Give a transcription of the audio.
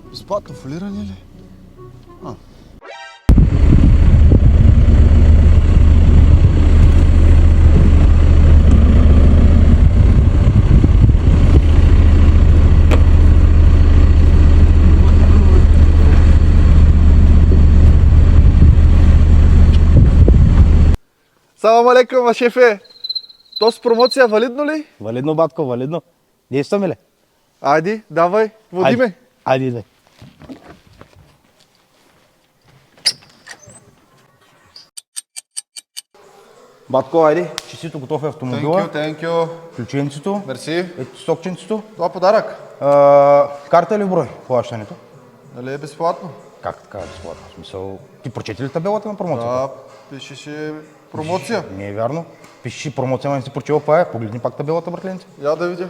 Безплатно фолиране ли? Салам алейкум, шефе! То с промоция валидно ли? Валидно, батко, валидно. Действаме ли? Айди, давай, води ме. Айде, идвай. Батко, айде, чистито готов е автомобила. Thank you. Ключенцето. Мерси. Ето стокченцето. Това подарък. Карта ли в брой плащането? Нали е безплатно? Как така е безплатно? В смисъл, ти прочети ли табелата на промоцията? Да, пишеше промоция. Не е вярно. Пишеш промоция, но не си прочел каква е. Погледни пак табелата, братленце. Я да видя.